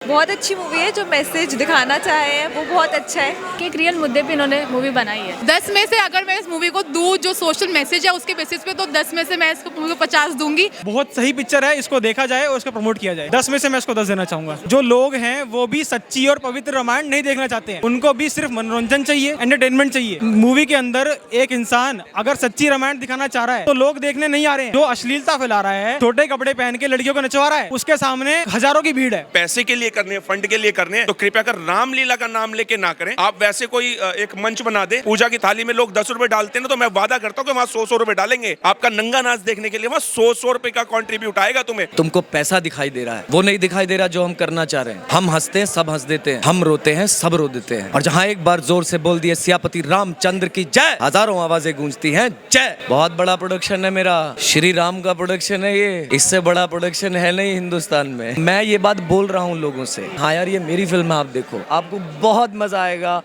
बहुत अच्छी मूवी है। जो मैसेज दिखाना चाहे हैं वो बहुत अच्छा है कि एक रियल मुद्दे पे इन्होंने मूवी बनाई है। 10 में से अगर मैं इस मूवी को दूं जो सोशल मैसेज है उसके बेसिस पे, तो 10 में से मैं इसको मूवी को 50 दूंगी। बहुत सही पिक्चर है, इसको देखा जाए और इसको प्रमोट किया जाए। 10 में से मैं इसको 10 देना चाहूंगा। जो लोग हैं वो भी सच्ची और पवित्र रामायण नहीं देखना चाहते हैं, उनको भी सिर्फ मनोरंजन चाहिए, एंटरटेनमेंट चाहिए। मूवी के अंदर एक इंसान अगर सच्ची रामायण दिखाना चाह रहा है तो लोग देखने नहीं आ रहे हैं। जो अश्लीलता फैला रहा है, छोटे कपड़े पहन के लड़कियों को नचवा रहा है, उसके सामने हजारों की भीड़ है। पैसे के लिए करने, फंड के लिए करने हैं तो कृपया कर रामलीला का नाम लेके ना करें। आप वैसे कोई एक मंच बना दे, पूजा की थाली में लोग 10 रुपए डालते हैं ना, तो मैं वादा करता हूँ कि वहाँ 100 रुपए डालेंगे। आपका नंगा नाच देखने के लिए वहाँ 100 रुपए का कॉन्ट्रीब्यूट आएगा तुम्हें। तुमको पैसा दिखाई दे रहा है, वो नहीं दिखाई दे रहा जो हम करना चाह रहे हैं। हम हंसते हैं, सब हंस देते हैं, हम रोते हैं, सब रो देते हैं। और जहाँ एक बार जोर से बोल दिए सियापति रामचंद्र की जय, हजारों आवाजें गूंजती हैं जय। बहुत बड़ा प्रोडक्शन है मेरा, श्री राम का प्रोडक्शन है ये, इससे बड़ा प्रोडक्शन है नहीं हिंदुस्तान में। मैं ये बात बोल रहा हूँ लोगों से। हाँ यार, ये मेरी फिल्म है, आप देखो, आपको बहुत मजा आएगा।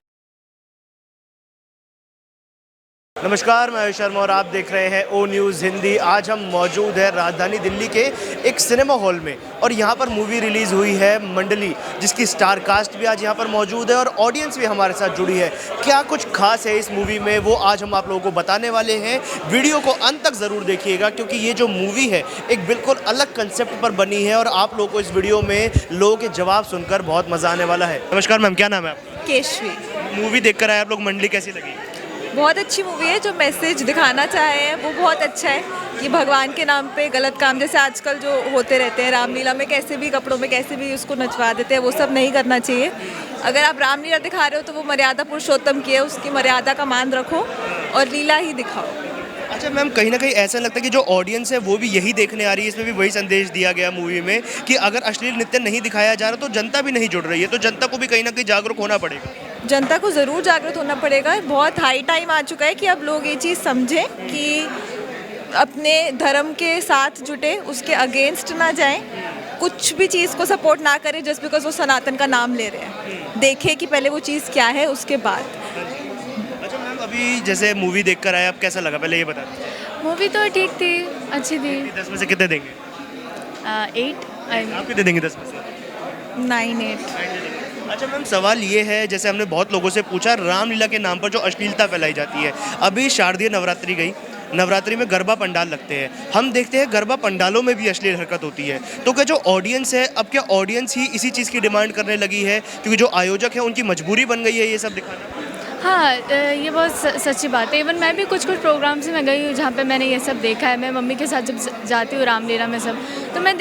नमस्कार, मैं आयुष शर्मा और आप देख रहे हैं ओ न्यूज़ हिंदी। आज हम मौजूद हैं राजधानी दिल्ली के एक सिनेमा हॉल में और यहाँ पर मूवी रिलीज़ हुई है मंडली, जिसकी स्टार कास्ट भी आज यहाँ पर मौजूद है और ऑडियंस भी हमारे साथ जुड़ी है। क्या कुछ खास है इस मूवी में वो आज हम आप लोगों को बताने वाले हैं। वीडियो को अंत तक ज़रूर देखिएगा क्योंकि ये जो मूवी है एक बिल्कुल अलग कंसेप्ट पर बनी है और आप लोगों को इस वीडियो में लोगों के जवाब सुनकर बहुत मज़ा आने वाला है। नमस्कार मैम, क्या नाम है आपका? केशवी। मूवी देख कर आए आप लोग, मंडली कैसी लगी? बहुत अच्छी मूवी है। जो मैसेज दिखाना चाहे हैं वो बहुत अच्छा है कि भगवान के नाम पे गलत काम, जैसे आजकल जो होते रहते हैं रामलीला में, कैसे भी कपड़ों में कैसे भी उसको नचवा देते हैं, वो सब नहीं करना चाहिए। अगर आप रामलीला दिखा रहे हो तो वो मर्यादा पुरुषोत्तम की है, उसकी मर्यादा का मान रखो और लीला ही दिखाओ। अच्छा मैम, कहीं ना कहीं ऐसा लगता है कि जो ऑडियंस है वो भी यही देखने आ रही है, इसमें भी वही संदेश दिया गया मूवी में कि अगर अश्लील नृत्य नहीं दिखाया जा रहा तो जनता भी नहीं जुड़ रही है, तो जनता को भी कहीं ना कहीं जागरूक होना पड़ेगा। जनता को ज़रूर जागरूक होना पड़ेगा। बहुत हाई टाइम आ चुका है कि अब लोग ये चीज़ समझें कि अपने धर्म के साथ जुटे, उसके अगेंस्ट ना जाएं, कुछ भी चीज़ को सपोर्ट ना करें जस्ट बिकॉज वो सनातन का नाम ले रहे हैं। देखें कि पहले वो चीज़ क्या है, उसके बाद। अच्छा मैम, अभी जैसे मूवी देख कर आए, आप कैसा लगा पहले ये बता दें। मूवी तो ठीक थी, अच्छी थी। 10 में से कितने देंगे? 8। आप कितने देंगे 10 में से? 9-8। अच्छा मैम, सवाल ये है, जैसे हमने बहुत लोगों से पूछा रामलीला के नाम पर जो अश्लीलता फैलाई जाती है। अभी शारदीय नवरात्रि गई, नवरात्रि में गरबा पंडाल लगते हैं, हम देखते हैं गरबा पंडालों में भी अश्लील हरकत होती है। तो क्या जो ऑडियंस है, अब क्या ऑडियंस ही इसी चीज़ की डिमांड करने लगी है क्योंकि जो आयोजक है उनकी मजबूरी बन गई है ये सब दिखाना? हाँ, ये बहुत सच्ची बात है। इवन मैं भी कुछ प्रोग्राम से मैं गई हूँ जहाँ पे मैंने ये सब देखा है। मैं मम्मी के साथ जब जाती हूँ रामलीला में सब, तो मैं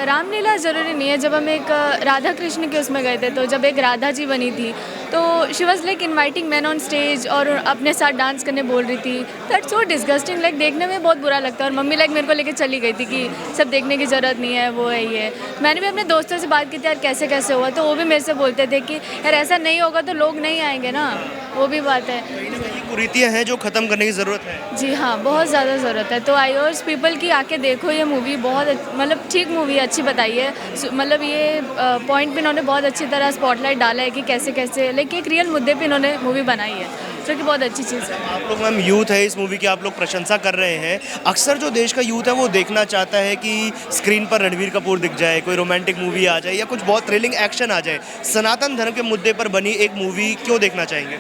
रामलीला ज़रूरी नहीं है। जब हम एक राधा कृष्ण के उसमें गए थे, तो जब एक राधा जी बनी थी तो she was like inviting man on stage और अपने साथ डांस करने बोल रही थी। दैट्स सो डिस्गस्टिंग, लाइक देखने में बहुत बुरा लगता है। और मम्मी लाइक मेरे को लेकर चली गई थी कि सब देखने की ज़रूरत नहीं है, वो है ये। मैंने भी अपने दोस्तों से बात की थी, यार कैसे कैसे हुआ, तो वो भी मेरे से बोलते थे कि यार ऐसा नहीं होगा तो लोग नहीं आएंगे ना, वो भी बात है। कहीं ना कहीं कुरीतियाँ हैं जो ख़त्म करने की ज़रूरत है। जी हाँ, बहुत ज़्यादा ज़रूरत है। तो आई अर्ज पीपल की आके देखो ये मूवी, बहुत मतलब ठीक मूवी है, अच्छी बताई है। मतलब ये पॉइंट पे इन्होंने बहुत अच्छी तरह स्पॉटलाइट डाला है कि कैसे कैसे, लाइक एक रियल मुद्दे पे इन्होंने मूवी बनाई है, जो कि बहुत अच्छी चीज़ है। आप लोग मैम यूथ है, इस मूवी की आप लोग प्रशंसा कर रहे हैं। अक्सर जो देश का यूथ है वो देखना चाहता है कि स्क्रीन पर रणबीर कपूर दिख जाए, कोई रोमांटिक मूवी आ जाए या कुछ बहुत थ्रिलिंग एक्शन आ जाए। सनातन धर्म के मुद्दे पर बनी एक मूवी क्यों देखना चाहेंगे?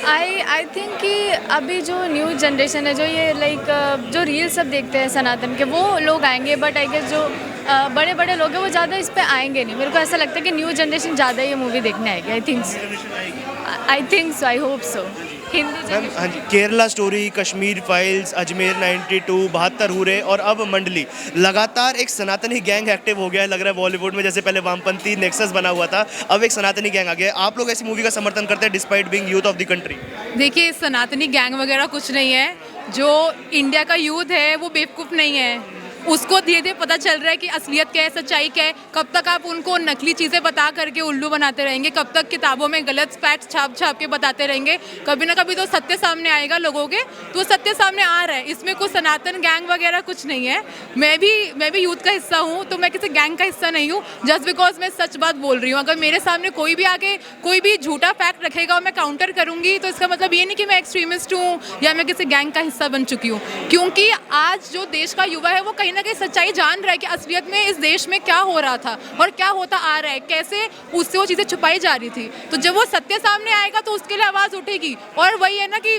आई थिंक कि अभी जो न्यू जनरेशन है, जो ये लाइक जो रील सब देखते हैं सनातन के, वो लोग आएंगे। बट आई गेस जो बड़े बड़े लोग हैं वो ज़्यादा इस पर आएंगे नहीं। मेरे को ऐसा लगता है कि न्यू जनरेशन ज़्यादा ये मूवी देखने आएगी। I think so, I hope so. Ma'am हाँ जी, केरला स्टोरी, कश्मीर फाइल्स, अजमेर 92, 72 हुरे और अब मंडली, लगातार एक सनातनी गैंग एक्टिव हो गया है। लग रहा है बॉलीवुड में जैसे पहले वामपंथी नेक्सस बना हुआ था, अब एक सनातनी गैंग आ गया है। आप लोग ऐसी मूवी का समर्थन करते हैं despite being youth of the country? देखिए, सनातनी गैंग वगैरह कुछ नहीं है। जो इंडिया का यूथ है वो बेवकूफ़ नहीं है, उसको धीरे धीरे पता चल रहा है कि असलियत क्या है, सच्चाई क्या है। कब तक आप उनको नकली चीज़ें बता करके उल्लू बनाते रहेंगे? कब तक किताबों में गलत फैक्ट छाप छाप के बताते रहेंगे? कभी ना कभी तो सत्य सामने आएगा लोगों के, तो सत्य सामने आ रहा है। इसमें कोई सनातन गैंग वगैरह कुछ नहीं है। मैं भी यूथ का हिस्सा हूँ, तो मैं किसी गैंग का हिस्सा नहीं हूँ जस्ट बिकॉज मैं सच बात बोल रही हूँ। अगर मेरे सामने कोई भी आके कोई भी झूठा फैक्ट रखेगा और मैं काउंटर करूँगी, तो इसका मतलब ये नहीं कि मैं एक्सट्रीमिस्ट हूँ या मैं किसी गैंग का हिस्सा बन चुकी हूँ। क्योंकि आज जो देश का युवा है वो कहीं ना कहीं सच्चाई जान रहा है कि असलियत में इस देश में क्या हो रहा था और क्या होता आ रहा है, कैसे उससे वो चीज़ें छुपाई जा रही थी। तो जब वो सत्य सामने आएगा तो उसके लिए आवाज़ उठेगी। और वही है ना कि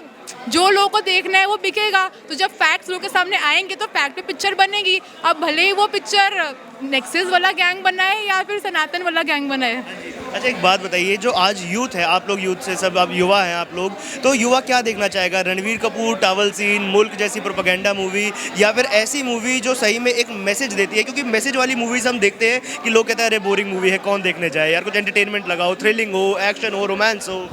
जो लोगों को देखना है वो बिकेगा। तो जब फैक्ट्स लोगों के सामने आएंगे तो फैक्ट पे पिक्चर बनेगी। अब भले ही वो पिक्चर नेक्सस वाला गैंग बनाए या फिर सनातन वाला गैंग बनाए। अच्छा, एक बात बताइए, जो आज यूथ है, आप लोग यूथ से सब, आप युवा हैं आप लोग, तो युवा क्या देखना चाहेगा? रणवीर कपूर टावल सीन, मुल्क जैसी प्रोपेगेंडा मूवी, या फिर ऐसी मूवी जो सही में एक मैसेज देती है? क्योंकि मैसेज वाली मूवीज हम देखते हैं कि लोग कहते हैं अरे बोरिंग मूवी है, कौन देखने जाए यार, कुछ एंटरटेनमेंट लगाओ, थ्रिलिंग हो, एक्शन हो, रोमांस हो।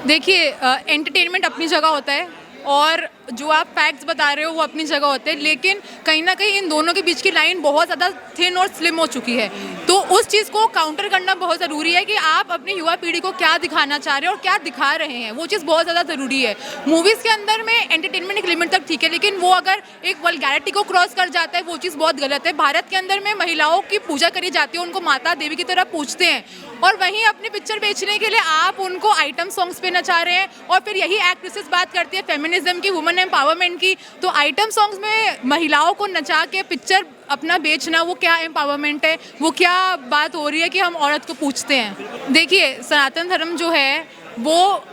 देखिए, एंटरटेनमेंट अपनी जगह होता है और जो आप फैक्ट्स बता रहे हो वो अपनी जगह होते हैं, लेकिन कहीं ना कहीं इन दोनों के बीच की लाइन बहुत ज़्यादा थिन और स्लिम हो चुकी है। तो उस चीज़ को काउंटर करना बहुत ज़रूरी है कि आप अपनी युवा पीढ़ी को क्या दिखाना चाह रहे हैं और क्या दिखा रहे हैं, वो चीज़ बहुत ज़्यादा ज़रूरी है। मूवीज़ के अंदर में एंटरटेनमेंट एक लिमिट तक ठीक है, लेकिन वो अगर एक वल्गैरिटी को क्रॉस कर जाता है वो चीज़ बहुत गलत है। भारत के अंदर में महिलाओं की पूजा करी जाती है, उनको माता देवी की तरह पूजते हैं, और वहीं अपनी पिक्चर बेचने के लिए आप उनको आइटम सॉन्ग्स पे नचा रहे हैं। और फिर यही एक्ट्रेसेस बात करती है फेमिनिज्म की, वुमेन एम्पावरमेंट की, तो आइटम सॉन्ग्स में महिलाओं को नचा के पिक्चर अपना बेचना, वो क्या एम्पावरमेंट है? वो क्या बात हो रही है कि हम औरत को पूछते हैं? देखिए, सनातन धर्म जो है वो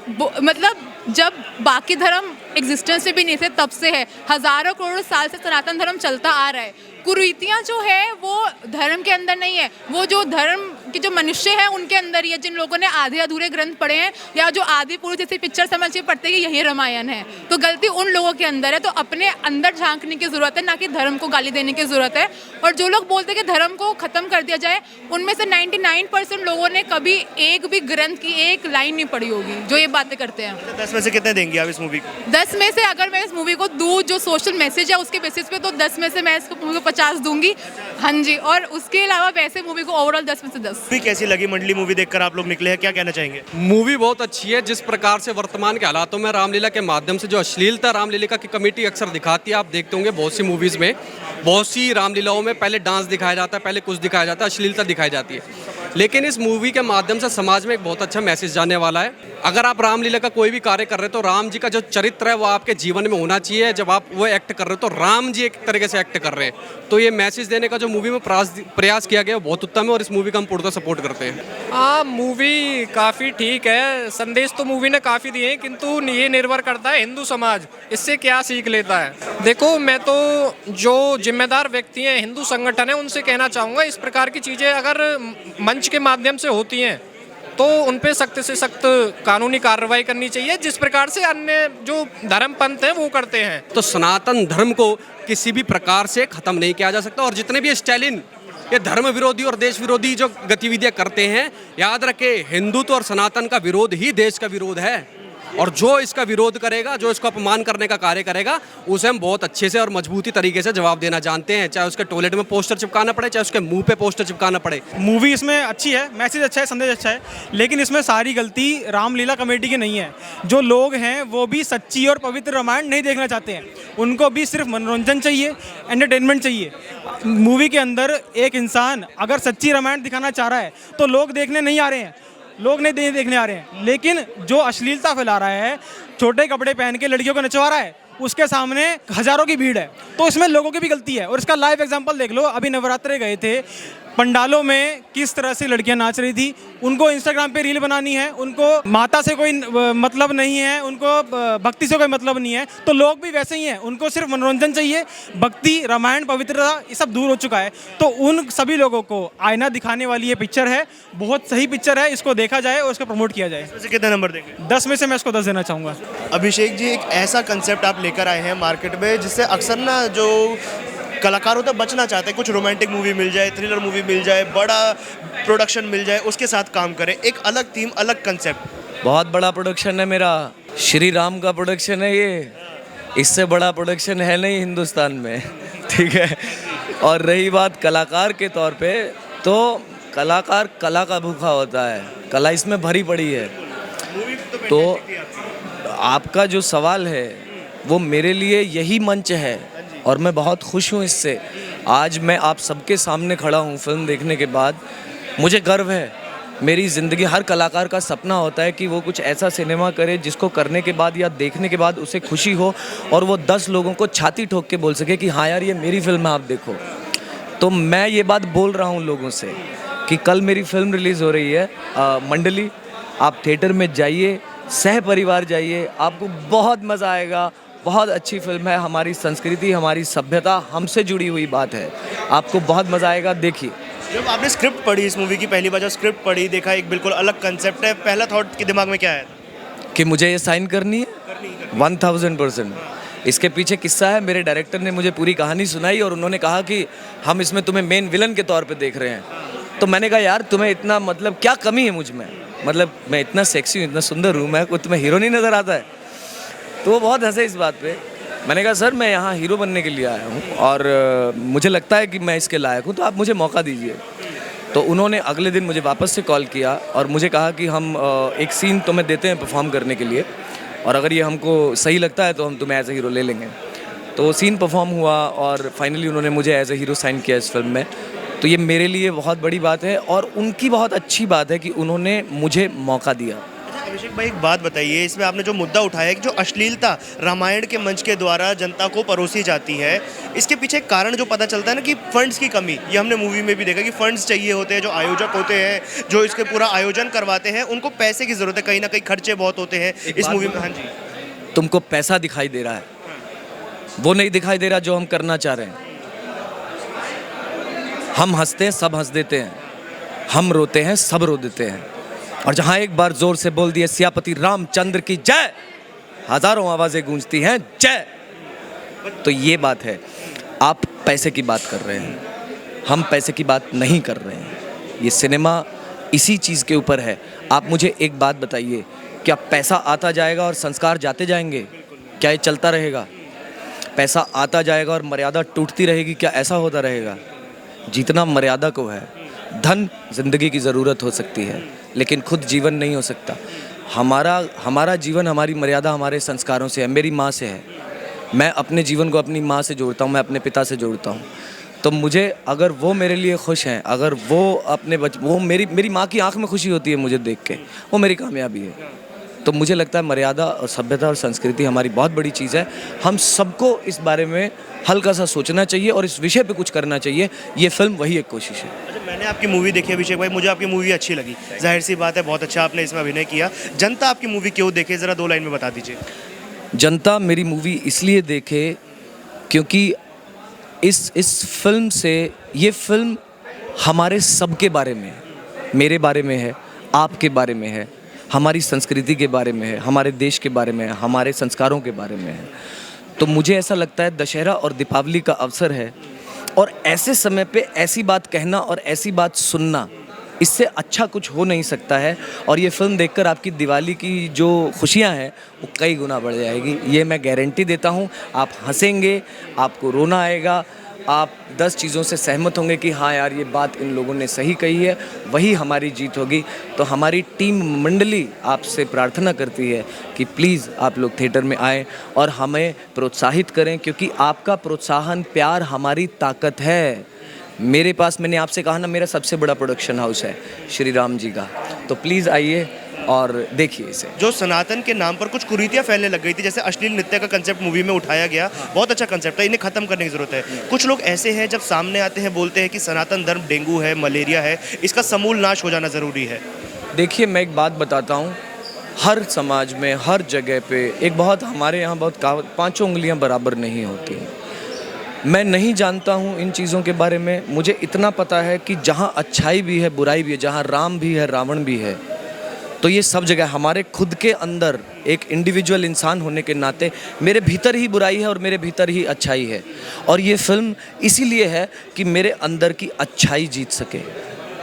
मतलब जब बाकी धर्म एग्जिस्टेंस में भी नहीं थे तब से है, हज़ारों करोड़ साल से सनातन धर्म चलता आ रहा है। कुरीतियाँ जो है वो धर्म के अंदर नहीं है, वो जो धर्म के जो मनुष्य हैं उनके अंदर ही है, जिन लोगों ने आधे अधूरे ग्रंथ पढ़े हैं या जो आदि पुरुष जैसी पिक्चर समझ के पढ़ते हैं कि यही रामायण है। तो गलती उन लोगों के अंदर है। तो अपने अंदर झांकने की ज़रूरत है, ना कि धर्म को गाली देने की ज़रूरत है। और जो लोग बोलते हैं कि धर्म को ख़त्म कर दिया जाए, उनमें से 99% लोगों ने कभी एक भी ग्रंथ की एक लाइन नहीं पढ़ी होगी जो ये बातें करते हैं। 10 में से कितने देंगे आप इस मूवी को? 10 में से अगर मैं इस मूवी को दूँ जो सोशल मैसेज है उसके बेसिस पे, तो 10 में से मैं इसको मूवी को 50 दूंगी। हाँ जी, और उसके अलावा वैसे मूवी को ओवरऑल 10 में से 10। मूवी कैसी लगी? मंडली मूवी देखकर आप लोग निकले हैं, क्या कहना चाहेंगे? मूवी बहुत अच्छी है। जिस प्रकार से वर्तमान के हालातों में रामलीला के माध्यम से जो अश्लीलता रामलीला की कमेटी अक्सर दिखाती है, आप देखते होंगे बहुत सी मूवीज़ में, बहुत सी रामलीलाओं में पहले डांस दिखाया जाता है, पहले कुछ दिखाया जाता है, अश्लीलता दिखाई जाती है। लेकिन इस मूवी के माध्यम से समाज में एक बहुत अच्छा मैसेज जाने वाला है। अगर आप रामलीला का कोई भी कार्य कर रहे हो तो राम जी का जो चरित्र है वो आपके जीवन में होना चाहिए। जब आप वो एक्ट कर रहे हो तो राम जी एक तरीके से एक्ट कर रहे हैं। तो ये मैसेज देने का जो मूवी में प्रयास किया गया वो बहुत उत्तम है और इस मूवी का हम पूर्णतः सपोर्ट करते हैं। हाँ, मूवी काफ़ी ठीक है, संदेश तो मूवी ने काफ़ी दिए हैं, किंतु ये निर्भर करता है हिंदू समाज इससे क्या सीख लेता है। देखो, मैं तो जो जिम्मेदार व्यक्ति हैं, हिंदू संगठन है, उनसे कहना चाहूँगा इस प्रकार की चीज़ें अगर मंच के माध्यम से होती हैं तो उन पे सख्त से सख्त कानूनी कार्रवाई करनी चाहिए, जिस प्रकार से अन्य जो धर्म पंथ हैं वो करते हैं। तो सनातन धर्म को किसी भी प्रकार से ख़त्म नहीं किया जा सकता। और जितने भी स्टालिन ये धर्म विरोधी और देश विरोधी जो गतिविधियां करते हैं, याद रखें हिंदुत्व और सनातन का विरोध ही देश का विरोध है। और जो इसका विरोध करेगा, जो इसको अपमान करने का कार्य करेगा, उसे हम बहुत अच्छे से और मजबूती तरीके से जवाब देना जानते हैं, चाहे उसके टॉयलेट में पोस्टर चिपकाना पड़े, चाहे उसके मुंह पे पोस्टर चिपकाना पड़े। मूवी इसमें अच्छी है, मैसेज अच्छा है, संदेश अच्छा है, लेकिन इसमें सारी गलती रामलीला कमेटी की नहीं है। जो लोग हैं वो भी सच्ची और पवित्र रामायण नहीं देखना चाहते हैं, उनको भी सिर्फ मनोरंजन चाहिए, एंटरटेनमेंट चाहिए। मूवी के अंदर एक इंसान अगर सच्ची रामायण दिखाना चाह रहा है तो लोग देखने नहीं आ रहे हैं, लोग नहीं देखने आ रहे हैं। लेकिन जो अश्लीलता फैला रहा है, छोटे कपड़े पहन के लड़कियों को नचवा रहा है, उसके सामने हज़ारों की भीड़ है, तो इसमें लोगों की भी गलती है। और इसका लाइव एग्जांपल देख लो, अभी नवरात्रे गए थे, पंडालों में किस तरह से लड़कियां नाच रही थी। उनको इंस्टाग्राम पे रील बनानी है, उनको माता से कोई मतलब नहीं है, उनको भक्ति से कोई मतलब नहीं है, तो लोग भी वैसे ही हैं, उनको सिर्फ मनोरंजन चाहिए। भक्ति, रामायण, पवित्रता ये सब दूर हो चुका है। तो उन सभी लोगों को आईना दिखाने वाली ये पिक्चर है, बहुत सही पिक्चर है, इसको देखा जाए और इसको प्रमोट किया जाए। इसमें से कितने नंबर देंगे? 10 में से मैं इसको 10 देना चाहूँगा। अभिषेक जी, एक ऐसा कंसेप्ट आप लेकर आए हैं मार्केट में जिससे अक्सर ना जो कलाकार होता है बचना चाहते हैं, कुछ रोमांटिक मूवी मिल जाए, थ्रिलर मूवी मिल जाए, बड़ा प्रोडक्शन मिल जाए, उसके साथ काम करें। एक अलग थीम, अलग कंसेप्ट। बहुत बड़ा प्रोडक्शन है मेरा, श्री राम का प्रोडक्शन है ये, इससे बड़ा प्रोडक्शन है नहीं हिंदुस्तान में, ठीक है। और रही बात कलाकार के तौर पे, तो कलाकार कला का भूखा होता है, कला इसमें भरी पड़ी है। तो आपका जो सवाल है वो मेरे लिए यही मंच है और मैं बहुत खुश हूँ इससे। आज मैं आप सबके सामने खड़ा हूँ फिल्म देखने के बाद, मुझे गर्व है मेरी ज़िंदगी, हर कलाकार का सपना होता है कि वो कुछ ऐसा सिनेमा करे जिसको करने के बाद या देखने के बाद उसे खुशी हो और वो 10 लोगों को छाती ठोक के बोल सके कि हाँ यार ये मेरी फिल्म है, आप देखो। तो मैं ये बात बोल रहा हूँ लोगों से कि कल मेरी फिल्म रिलीज़ हो रही है मंडली। आप थिएटर में जाइए, सह परिवार जाइए, आपको बहुत मज़ा आएगा। बहुत अच्छी फिल्म है, हमारी संस्कृति, हमारी सभ्यता, हमसे जुड़ी हुई बात है। आपको बहुत मज़ा आएगा, देखिए। जब आपने स्क्रिप्ट पढ़ी इस मूवी की, पहली बार जब स्क्रिप्ट पढ़ी, देखा एक बिल्कुल अलग कंसेप्ट है, पहला थॉट के दिमाग में क्या आया था? कि मुझे ये साइन करनी है 1000%। इसके पीछे किस्सा है, मेरे डायरेक्टर ने मुझे पूरी कहानी सुनाई और उन्होंने कहा कि हम इसमें तुम्हें मेन विलन के तौर पे देख रहे हैं। तो मैंने कहा यार तुम्हें इतना मतलब क्या कमी है मुझ में, मतलब मैं इतना सेक्सी हूँ, इतना सुंदर हूँ, मैं कोई तुम्हें हीरो नहीं नज़र आता है? तो वो बहुत हंसे इस बात पे। मैंने कहा सर मैं यहाँ हीरो बनने के लिए आया हूँ और मुझे लगता है कि मैं इसके लायक हूँ, तो आप मुझे मौका दीजिए। तो उन्होंने अगले दिन मुझे वापस से कॉल किया और मुझे कहा कि हम एक सीन तुम्हें देते हैं परफॉर्म करने के लिए, और अगर ये हमको सही लगता है तो हम तुम्हें एज ए हीरो ले लेंगे। तो वो सीन परफॉर्म हुआ और फाइनली उन्होंने मुझे एज ए हीरो साइन किया इस फिल्म में। तो ये मेरे लिए बहुत बड़ी बात है और उनकी बहुत अच्छी बात है कि उन्होंने मुझे मौका दिया। अभिषेक भाई एक बात बताइए, इसमें आपने जो मुद्दा उठाया है कि जो अश्लीलता रामायण के मंच के द्वारा जनता को परोसी जाती है, इसके पीछे कारण जो पता चलता है ना कि फंड्स की कमी, ये हमने मूवी में भी देखा कि फंड्स चाहिए होते हैं, जो आयोजक होते हैं, जो इसके पूरा आयोजन करवाते हैं, उनको पैसे की ज़रूरत है, कहीं ना कहीं खर्चे बहुत होते हैं इस मूवी में। हाँ जी, तुमको पैसा दिखाई दे रहा है, वो नहीं दिखाई दे रहा जो हम करना चाह रहे हैं। हम हंसते हैं, सब हंस देते हैं, हम रोते हैं, सब रो देते हैं, और जहां एक बार जोर से बोल दिए सियापति रामचंद्र की जय, हजारों आवाजें गूंजती हैं जय। तो ये बात है, आप पैसे की बात कर रहे हैं, हम पैसे की बात नहीं कर रहे हैं। ये सिनेमा इसी चीज़ के ऊपर है। आप मुझे एक बात बताइए, क्या पैसा आता जाएगा और संस्कार जाते जाएंगे? क्या ये चलता रहेगा? पैसा आता जाएगा और मर्यादा टूटती रहेगी, क्या ऐसा होता रहेगा? जितना मर्यादा को है, धन जिंदगी की ज़रूरत हो सकती है, लेकिन खुद जीवन नहीं हो सकता। हमारा जीवन, हमारी मर्यादा हमारे संस्कारों से है, मेरी माँ से है। मैं अपने जीवन को अपनी माँ से जोड़ता हूँ, मैं अपने पिता से जोड़ता हूँ। तो मुझे, अगर वो मेरे लिए खुश हैं, अगर वो अपने वो मेरी माँ की आंख में खुशी होती है मुझे देख के, वो मेरी कामयाबी है। तो मुझे लगता है मर्यादा और सभ्यता और संस्कृति हमारी बहुत बड़ी चीज़ है। हम सबको इस बारे में हल्का सा सोचना चाहिए और इस विषय पे कुछ करना चाहिए। ये फिल्म वही एक कोशिश है। अच्छा, मैंने आपकी मूवी देखी अभिषेक भाई, मुझे आपकी मूवी अच्छी लगी, जाहिर सी बात है, बहुत अच्छा आपने इसमें अभिनय किया। जनता आपकी मूवी क्यों देखे, ज़रा 2 लाइन में बता दीजिए। जनता मेरी मूवी इसलिए देखे क्योंकि इस फिल्म से, ये फिल्म हमारे सबके बारे में है, मेरे बारे में है, आपके बारे में है, हमारी संस्कृति के बारे में है, हमारे देश के बारे में है, हमारे संस्कारों के बारे में है। तो मुझे ऐसा लगता है दशहरा और दीपावली का अवसर है, और ऐसे समय पे ऐसी बात कहना और ऐसी बात सुनना, इससे अच्छा कुछ हो नहीं सकता है। और ये फिल्म देखकर आपकी दिवाली की जो खुशियाँ हैं वो कई गुना बढ़ जाएगी, ये मैं गारंटी देता हूँ। आप हंसेंगे, आपको रोना आएगा, आप 10 चीज़ों से सहमत होंगे कि हाँ यार ये बात इन लोगों ने सही कही है, वही हमारी जीत होगी। तो हमारी टीम मंडली आपसे प्रार्थना करती है कि प्लीज़ आप लोग थिएटर में आएँ और हमें प्रोत्साहित करें, क्योंकि आपका प्रोत्साहन, प्यार हमारी ताकत है। मेरे पास, मैंने आपसे कहा ना, मेरा सबसे बड़ा प्रोडक्शन हाउस है श्री राम जी का। तो प्लीज़ आइए और देखिए इसे। जो सनातन के नाम पर कुछ कुरीतियाँ फैलने लग गई थी, जैसे अश्लील नृत्य का कंसेप्ट मूवी में उठाया गया, बहुत अच्छा कंसेप्ट है, इन्हें खत्म करने की जरूरत है। कुछ लोग ऐसे हैं जब सामने आते हैं बोलते हैं कि सनातन धर्म डेंगू है, मलेरिया है, इसका समूल नाश हो जाना ज़रूरी है। देखिए मैं एक बात बताता हूँ, हर समाज में, हर जगह पे एक बहुत, हमारे यहाँ बहुत कहावत, 5 उंगलियाँ बराबर नहीं होती। मैं नहीं जानता हूँ इन चीज़ों के बारे में, मुझे इतना पता है कि जहाँ अच्छाई भी है, बुराई भी है, जहाँ राम भी है, रावण भी है, तो ये सब जगह हमारे खुद के अंदर एक इंडिविजुअल इंसान होने के नाते मेरे भीतर ही बुराई है और मेरे भीतर ही अच्छाई है। और ये फिल्म इसीलिए है कि मेरे अंदर की अच्छाई जीत सके,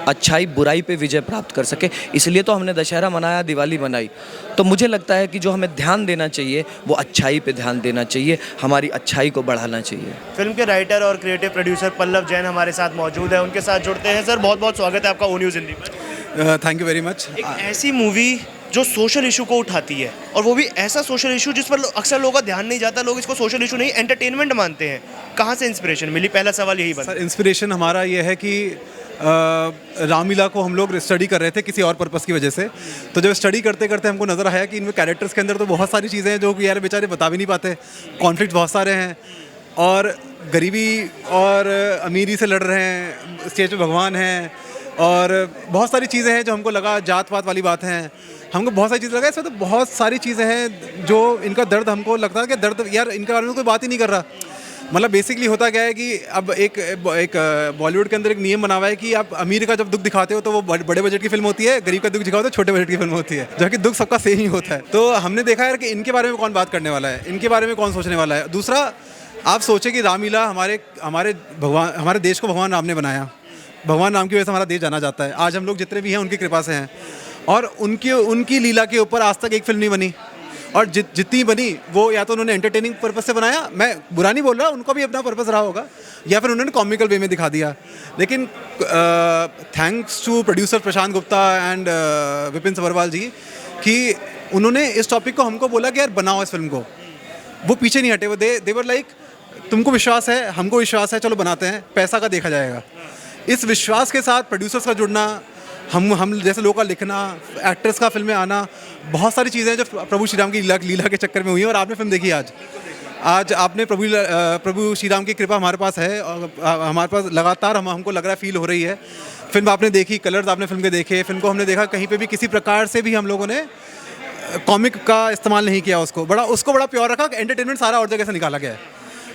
अच्छाई बुराई पे विजय प्राप्त कर सके। इसलिए तो हमने दशहरा मनाया, दिवाली मनाई। तो मुझे लगता है कि जो हमें ध्यान देना चाहिए वो अच्छाई पे ध्यान देना चाहिए, हमारी अच्छाई को बढ़ाना चाहिए। फिल्म के राइटर और क्रिएटिव प्रोड्यूसर पल्लव जैन हमारे साथ मौजूद है, उनके साथ जुड़ते हैं। सर बहुत बहुत स्वागत है आपका ओ न्यूज़ हिंदी में। Thank you very much. एक ऐसी मूवी जो सोशल इशू को उठाती है, और वो भी ऐसा सोशल इशू जिस पर अक्सर लोगों का ध्यान नहीं जाता, लोग इसको सोशल इशू नहीं एंटरटेनमेंट मानते हैं। कहाँ से इंस्पिरेशन मिली, पहला सवाल यही बस। सर इंस्पिरेशन हमारा ये है कि रामलीला को हम लोग स्टडी कर रहे थे किसी और पर्पस की वजह से। तो जब स्टडी करते करते हमको नज़र आया कि इनमें कैरेक्टर्स के अंदर तो बहुत सारी चीज़ें हैं जो कि यार बेचारे बता भी नहीं पाते, कॉन्फ्लिक्ट बहुत सारे हैं और गरीबी और अमीरी से लड़ रहे हैं, स्टेज पे भगवान हैं और बहुत सारी चीज़ें हैं जो हमको लगा, जात पात वाली बात हैं, हमको बहुत सारी चीज़ें लगा। इसमें तो बहुत सारी चीज़ें हैं जो इनका दर्द हमको लगता है कि दर्द यार इनके बारे में कोई बात ही नहीं कर रहा। मतलब बेसिकली होता क्या है कि अब एक बॉलीवुड के अंदर एक नियम बना हुआ है कि आप अमीर का जब दुख दिखाते हो तो वो बड़े बजट की फिल्म होती है, गरीब का दुख दिखाओ तो छोटे बजट की फिल्म होती है, जबकि दुख सबका सेम ही होता है। तो हमने देखा है कि इनके बारे में कौन बात करने वाला है, इनके बारे में कौन सोचने वाला है। दूसरा, आप सोचें कि रामलीला हमारे देश को भगवान राम ने बनाया, भगवान राम की वजह से हमारा देश जाना जाता है। आज हम लोग जितने भी हैं उनकी कृपा से हैं और उनकी लीला के ऊपर आज तक एक फिल्म नहीं बनी और जितनी बनी वो या तो उन्होंने एंटरटेनिंग पर्पस से बनाया, मैं बुरा नहीं बोल रहा, उनका भी अपना पर्पस रहा होगा, या फिर उन्होंने कॉमिकल वे में दिखा दिया। लेकिन thanks to producer Prashant Gupta and Vipin Sabharwal ji कि उन्होंने इस टॉपिक को हमको बोला कि यार बनाओ इस फिल्म को। वो पीछे नहीं हटे, वो देवर लाइक तुमको विश्वास है, हमको विश्वास है, चलो बनाते हैं, पैसा का देखा जाएगा। इस विश्वास के साथ प्रोड्यूसर्स का जुड़ना, हम जैसे लोगों का लिखना, एक्टर्स का फिल्म में आना, बहुत सारी चीज़ें जो प्रभु श्री राम की लीला के चक्कर में हुई हैं। और आपने फिल्म देखी आज आपने प्रभु श्री राम की कृपा हमारे पास है और हमारे पास लगातार हमको लग रहा है फील हो रही है। फिल्म आपने देखी, कलर्स आपने फिल्म के देखे, फिल्म को हमने देखा, कहीं पे भी किसी प्रकार से भी हम लोगों ने कॉमिक का इस्तेमाल नहीं किया, उसको बड़ा प्योर रखा। एंटरटेनमेंट सारा और जगह से निकाला गया है,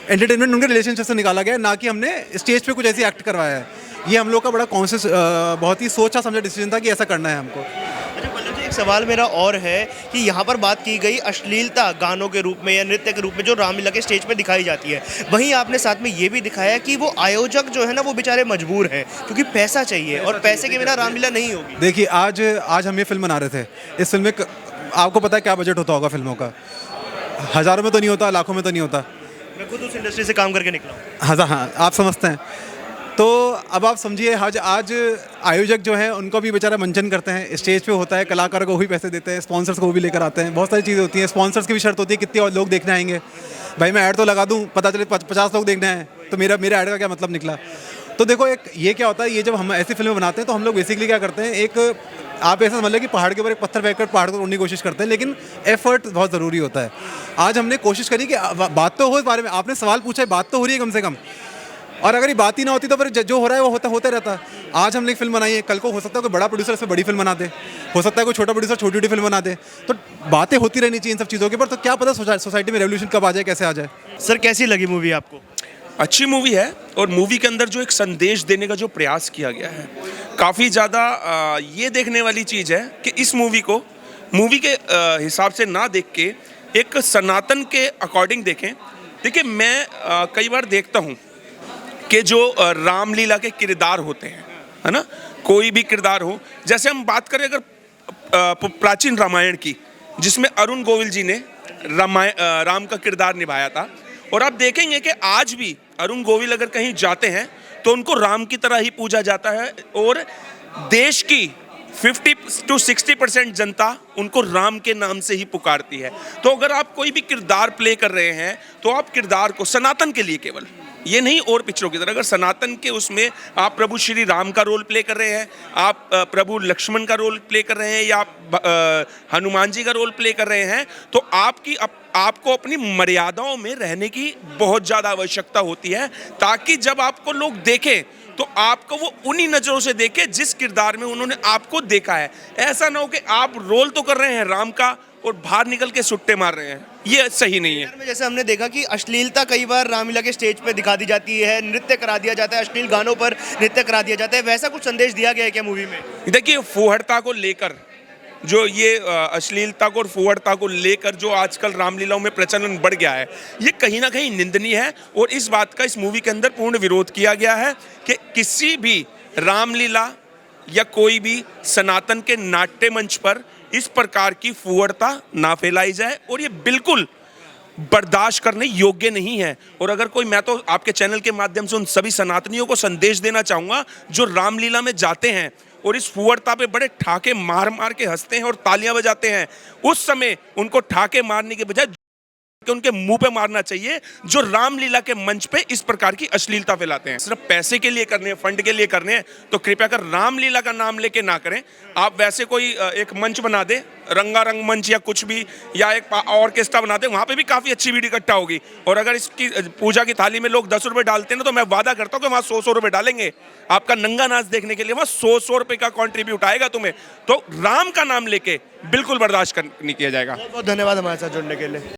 एंटरटेनमेंट उनके रिलेशनशिप से निकाला गया है, ना कि हमने स्टेज पे कुछ ऐसी एक्ट करवाया है। ये हम लोग का बड़ा कॉन्शियस, बहुत ही सोचा समझा डिसीजन था कि ऐसा करना है हमको। अच्छा पल्लव जी, एक सवाल मेरा और है कि यहाँ पर बात की गई अश्लीलता गानों के रूप में या नृत्य के रूप में जो रामलीला के स्टेज पे दिखाई जाती है, वहीं आपने साथ में ये भी दिखाया कि वो आयोजक जो है ना वो बेचारे मजबूर हैं क्योंकि पैसा चाहिए और पैसे के बिना रामलीला नहीं होगी। देखिए आज हम ये फिल्म बना रहे थे, इस फिल्म में आपको पता है क्या बजट होता होगा फिल्मों का? हज़ारों में तो नहीं होता, लाखों में तो नहीं होता। मैं खुद उस इंडस्ट्री से काम करके निकला हूँ। हाँ, आप समझते हैं। तो अब आप समझिए आज आयोजक जो हैं उनको भी बेचारा मंचन करते हैं, स्टेज पे होता है, कलाकार को भी पैसे देते हैं, स्पॉन्सर्स को भी लेकर आते हैं, बहुत सारी चीज़ें होती हैं। स्पॉन्सर्स की भी शर्त होती है कितने और लोग देखने आएंगे। भाई मैं ऐड तो लगा दूँ, पता चले 50 लोग देखने आए तो मेरा ऐड का क्या मतलब निकला। तो देखो ये क्या होता है, ये जब हम ऐसी फिल्में बनाते हैं तो हम लोग बेसिकली क्या करते हैं, एक आप ऐसा समझ लें कि पहाड़ के ऊपर एक पत्थर फेंक कर पहाड़ को तोड़ने की कोशिश करते हैं, लेकिन एफर्ट बहुत ज़रूरी होता है। आज हमने कोशिश करी कि बात तो हो इस बारे में, आपने सवाल पूछा है, बात तो हो रही है कम से कम, और अगर ये बात ही ना होती तो फिर जो हो रहा है वो होता रहता। आज हमने एक फिल्म बनाई है, कल को हो सकता है कोई बड़ा प्रोड्यूसर इसमें बड़ी फिल्म बना दे, हो सकता है कोई छोटा प्रोड्यूसर छोटी फिल्म बना दे। तो बातें होती रहनी चाहिए इन सब चीज़ों के ऊपर। तो क्या पता सोसाइटी में रेवोल्यूशन कब आ जाए, कैसे आ जाए। सर कैसी लगी मूवी आपको? अच्छी मूवी है और मूवी के अंदर जो एक संदेश देने का जो प्रयास किया गया है काफ़ी ज़्यादा ये देखने वाली चीज़ है कि इस मूवी को मूवी के हिसाब से ना देख के एक सनातन के अकॉर्डिंग देखें। देखिए मैं कई बार देखता हूँ कि जो रामलीला के किरदार होते हैं, है ना, कोई भी किरदार हो, जैसे हम बात करें अगर प्राचीन रामायण की, जिसमें अरुण गोविल जी ने राम का किरदार निभाया था, और आप देखेंगे कि आज भी अरुण गोविल अगर कहीं जाते हैं तो उनको राम की तरह ही पूजा जाता है और देश की 50 to 60% जनता उनको राम के नाम से ही पुकारती है। तो अगर आप कोई भी किरदार प्ले कर रहे हैं तो आप किरदार को सनातन के लिए, केवल ये नहीं और पिक्चरों की तरह, अगर सनातन के उसमें आप प्रभु श्री राम का रोल प्ले कर रहे हैं, आप प्रभु लक्ष्मण का रोल प्ले कर रहे हैं या आप हनुमान जी का रोल प्ले कर रहे हैं, तो आपको अपनी मर्यादाओं में रहने की बहुत ज़्यादा आवश्यकता होती है, ताकि जब आपको लोग देखें तो आपको वो उन्हीं नज़रों से देखे जिस किरदार में उन्होंने आपको देखा है। ऐसा ना हो कि आप रोल तो कर रहे हैं राम का और बाहर निकल के सुट्टे मार रहे हैं, ये सही नहीं है। जैसे हमने देखा कि अश्लीलता कई बार रामलीला के स्टेज पे दिखा दी जाती है, नृत्य करा दिया जाता है, अश्लील गानों पर नृत्य करा दिया जाता है, वैसा कुछ संदेश दिया गया है क्या मूवी में? देखिए फुहड़ता को लेकर जो ये अश्लीलता को और फुहड़ता को लेकर जो आजकल रामलीलाओं में प्रचलन बढ़ गया है, ये कहीं ना कहीं निंदनीय है और इस बात का इस मूवी के अंदर पूर्ण विरोध किया गया है कि किसी भी रामलीला या कोई भी सनातन के नाट्य मंच पर इस प्रकार की फुहड़ता ना फैलाई जाए और ये बिल्कुल बर्दाश्त करने योग्य नहीं है। और अगर कोई, मैं तो आपके चैनल के माध्यम से उन सभी सनातनियों को संदेश देना चाहूँगा जो रामलीला में जाते हैं और इस फुहड़ता पे बड़े ठाके मार मार के हंसते हैं और तालियां बजाते हैं, उस समय उनको ठाके मारने के बजाय कि उनके मुंह पे मारना चाहिए जो रामलीला के मंच पे इस प्रकार की अश्लीलता फैलाते हैं। सिर्फ पैसे के लिए करने हैं, फंड के लिए करने हैं, तो कृपया कर रामलीला का नाम लेके ना करें। आप वैसे कोई एक मंच बना दे, रंगारंग मंच या कुछ भी, या एक ऑर्केस्ट्रा बना दे, वहां पे भी काफी अच्छी भीड़ इकट्ठा होगी। और अगर इसकी पूजा की थाली में लोग 10 रुपए डालते हैं ना, तो मैं वादा करता हूँ कि वहां 100 रुपए डालेंगे। आपका नंगा नाच देखने के लिए वहां 100 रुपए का कॉन्ट्रीब्यूट आएगा तुम्हें। तो राम का नाम लेके बिल्कुल बर्दाश्त नहीं किया जाएगा। बहुत धन्यवाद हमारे साथ जुड़ने के लिए।